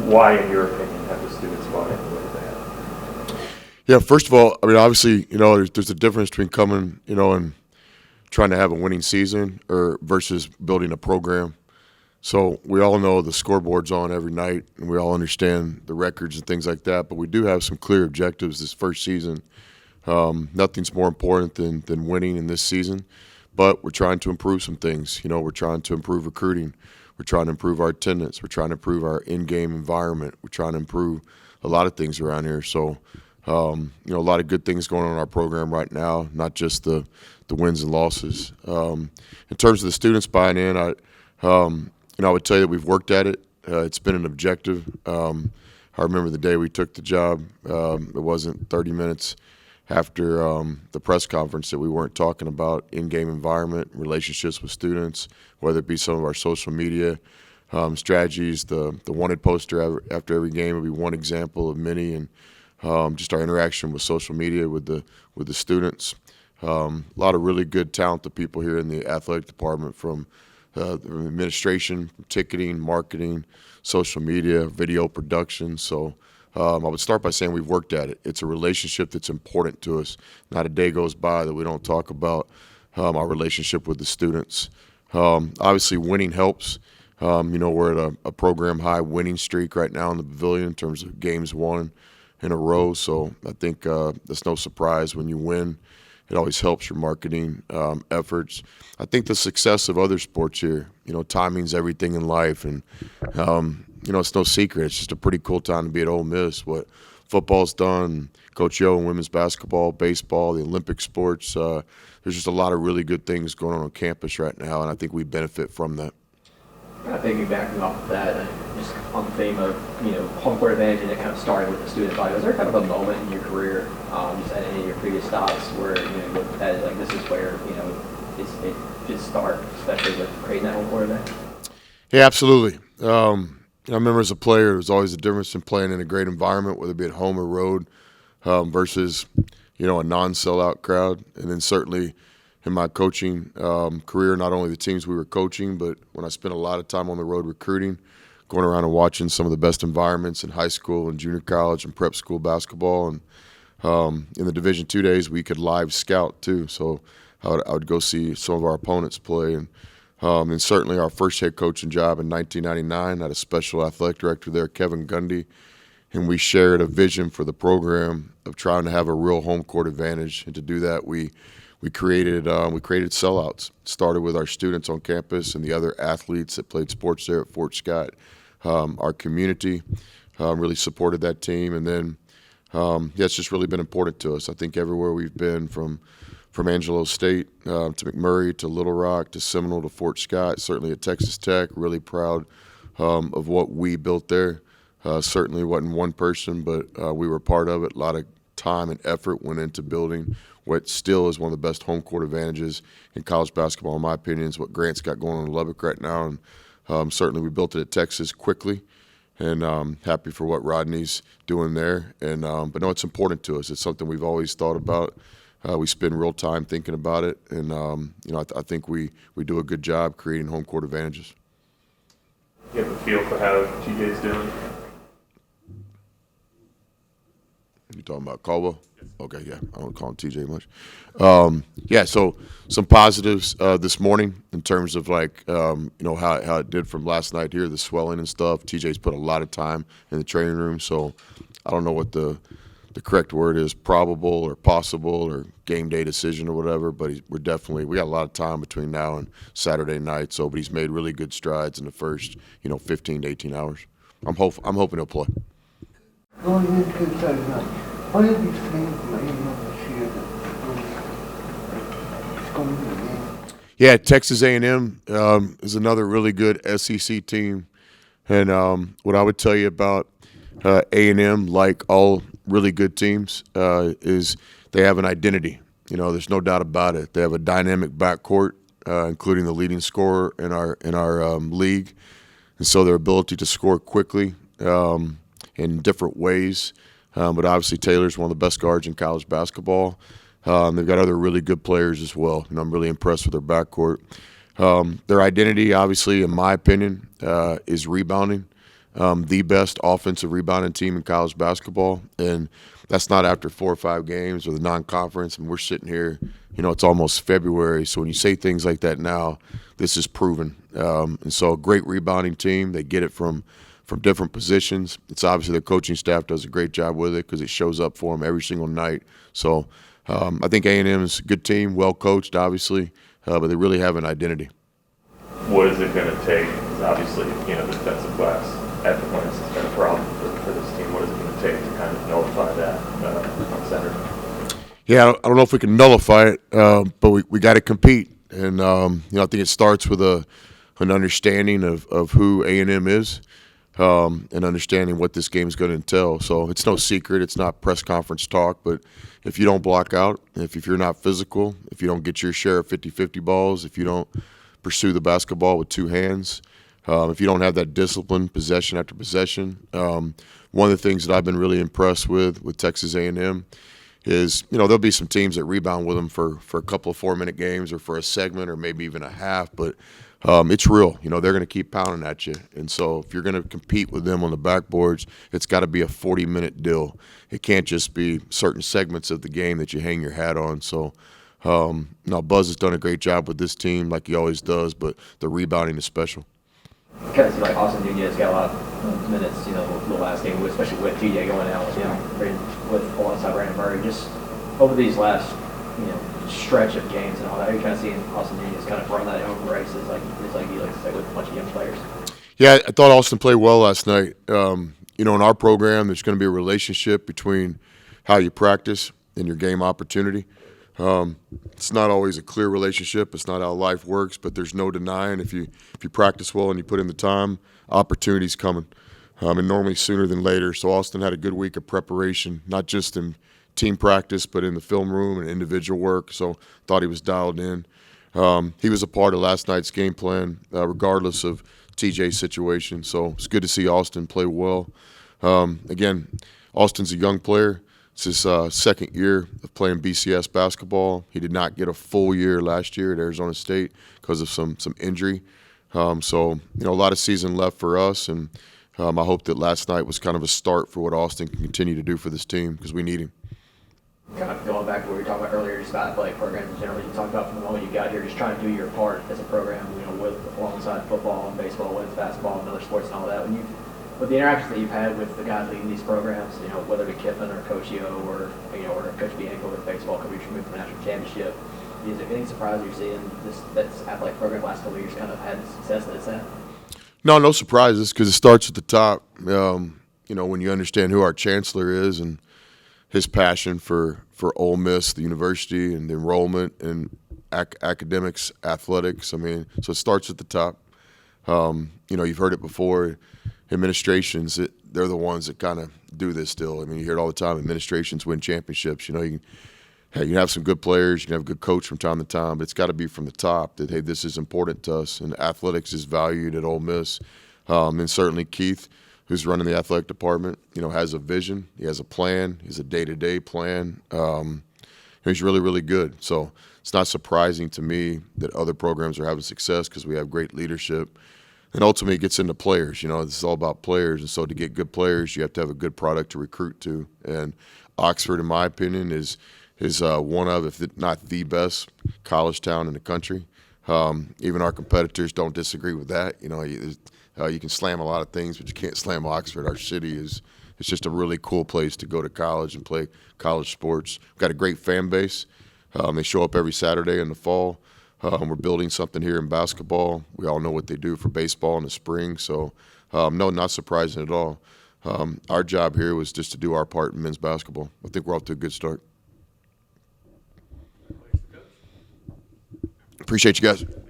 Why, in your opinion, have the students bought in the way they have? Yeah, first of all, I mean, obviously, there's a difference between coming, and trying to have a winning season or versus building a program. So we all know the scoreboard's on every night, and we all understand the records and things like that. But we do have some clear objectives this first season. Nothing's more important than winning in this season. But we're trying to improve some things. We're trying to improve recruiting. We're trying to improve our attendance. We're trying to improve our in-game environment. We're trying to improve a lot of things around here. So, a lot of good things going on in our program right now, not just the wins and losses. In terms of the students buying in, I would tell you that we've worked at it. It's been an objective. I remember the day we took the job. It wasn't 30 minutes after the press conference that we weren't talking about in-game environment, relationships with students, whether it be some of our social media strategies. The wanted poster after every game would be one example of many, and just our interaction with social media with the students. A lot of really good, talented people here in the athletic department, from the administration, ticketing, marketing, social media, video production. So I would start by saying we've worked at it. It's a relationship that's important to us. Not a day goes by that we don't talk about our relationship with the students. Obviously, winning helps. We're at a program high winning streak right now in the Pavilion in terms of games won in a row. So I think that's no surprise when you win. It always helps your marketing efforts. I think the success of other sports here, timing's everything in life. And, it's no secret. It's just a pretty cool time to be at Ole Miss. What football's done, Coach Yo in women's basketball, baseball, the Olympic sports, there's just a lot of really good things going on campus right now, and I think we benefit from that. Kind of piggybacking off of that, just on the theme of home court advantage, and it kind of started with the student body. Was there kind of a moment in your career, just at any of your previous stops, where you looked at it like this is where it should start, especially with creating that home court advantage? Yeah, absolutely. I remember as a player, there was always a difference in playing in a great environment, whether it be at home or road, versus a non-sellout crowd, and then certainly in my coaching career, not only the teams we were coaching, but when I spent a lot of time on the road recruiting, going around and watching some of the best environments in high school and junior college and prep school basketball. And in the Division II days, we could live scout too. So I would go see some of our opponents play. And certainly our first head coaching job in 1999, I had a special athletic director there, Kevin Gundy, and we shared a vision for the program of trying to have a real home court advantage. And to do that, we created sellouts. Started with our students on campus and the other athletes that played sports there at Fort Scott. Our community really supported that team, and then it's just really been important to us. I think everywhere we've been, from Angelo State to McMurray to Little Rock to Seminole to Fort Scott, certainly at Texas Tech, really proud of what we built there. Certainly wasn't one person, but we were part of it. A lot of time and effort went into building what still is one of the best home court advantages in college basketball, in my opinion, is what Grant's got going on in Lubbock right now. And certainly we built it at Texas quickly, and happy for what Rodney's doing there. And but no, it's important to us. It's something we've always thought about. We spend real time thinking about it, and I think we do a good job creating home court advantages. You have a feel for how TJ's doing? You talking about Caldwell? Okay, yeah. I don't call him TJ much. So some positives this morning in terms of how it did from last night here, the swelling and stuff. TJ's put a lot of time in the training room, so I don't know what the correct word is, probable or possible or game day decision or whatever, but we got a lot of time between now and Saturday night, but he's made really good strides in the first 15 to 18 hours. I'm hoping he'll play. Going into Saturday night, what have you seen from A&M this year that's going to be the game? Yeah, Texas A&M is another really good SEC team, and what I would tell you about A&M, like all really good teams, is they have an identity. There's no doubt about it. They have a dynamic backcourt, including the leading scorer in our league, and so their ability to score quickly in different ways. But obviously Taylor's one of the best guards in college basketball. They've got other really good players as well, and I'm really impressed with their backcourt. Their identity, obviously, in my opinion, is rebounding. the best offensive rebounding team in college basketball, and that's not after 4 or 5 games or the non-conference. And we're sitting here, it's almost February. So when you say things like that now, this is proven. And so a great rebounding team. They get it from different positions. It's obviously the coaching staff does a great job with it because it shows up for them every single night. So I think A&M is a good team, well coached, obviously, but they really have an identity. What is it going to take? 'Cause obviously, the defensive glass at the points has been a problem for this team. What is it going to take to kind of nullify that on Saturday? Yeah, I don't know if we can nullify it, but we got to compete. And, I think it starts with an understanding of who A&M is and understanding what this game is going to entail. So it's no secret. It's not press conference talk. But if you don't block out, if you're not physical, if you don't get your share of 50-50 balls, if you don't pursue the basketball with 2 hands, if you don't have that discipline, possession after possession. One of the things that I've been really impressed with Texas A&M is, there'll be some teams that rebound with them for a couple of 4-minute games or for a segment or maybe even a half, but it's real. They're going to keep pounding at you. And so if you're going to compete with them on the backboards, it's got to be a 40-minute deal. It can't just be certain segments of the game that you hang your hat on. So, Buzz has done a great job with this team like he always does, but the rebounding is special. Kind of see like Austin Nunez got a lot of minutes, the last game, especially with TJ going out, with alongside Brandon Murray. Just over these last, stretch of games and all that, are you kind of seeing Austin Nunez kind of run that own races like he likes to say with a bunch of young players? Yeah, I thought Austin played well last night. In our program, there's going to be a relationship between how you practice and your game opportunity. It's not always a clear relationship. It's not how life works, but there's no denying if you practice well and you put in the time, opportunities coming, and normally sooner than later. So Austin had a good week of preparation, not just in team practice, but in the film room and individual work. So thought he was dialed in. He was a part of last night's game plan, regardless of TJ's situation. So it's good to see Austin play well. Again, Austin's a young player. It's his second year of playing BCS basketball. He did not get a full year last year at Arizona State because of some injury. So, a lot of season left for us, and I hope that last night was kind of a start for what Austin can continue to do for this team because we need him. Kind of going back to what we were talking about earlier, just about athletic programs in general, you talked about from the moment you got here, just trying to do your part as a program, with alongside football and baseball, with basketball and other sports and all that. With the interactions that you've had with the guys leading these programs, whether it be Kiffin or Coach Yo or Coach Bianco with baseball, Coach moved from the national championship, is there anything surprising you're seeing this athletic program last couple of years kind of had the success that it's had? No surprises because it starts at the top. When you understand who our chancellor is and his passion for Ole Miss, the university, and the enrollment and academics, athletics. So it starts at the top. You've heard it before. Administrations, they're the ones that kind of do this still. You hear it all the time. Administrations win championships. You can have some good players. You can have a good coach from time to time, but it's got to be from the top that, hey, this is important to us, and athletics is valued at Ole Miss. And certainly Keith, who's running the athletic department, has a vision. He has a plan. He has a day-to-day plan. He's really, really good. So it's not surprising to me that other programs are having success because we have great leadership. And ultimately, it gets into players. This is all about players. And so to get good players, you have to have a good product to recruit to. And Oxford, in my opinion, is one of, if not the best, college town in the country. Even our competitors don't disagree with that. You can slam a lot of things, but you can't slam Oxford. Our city it's just a really cool place to go to college and play college sports. We've got a great fan base. They show up every Saturday in the fall. We're building something here in basketball. We all know what they do for baseball in the spring. So, no, not surprising at all. Our job here was just to do our part in men's basketball. I think we're off to a good start. Appreciate you guys.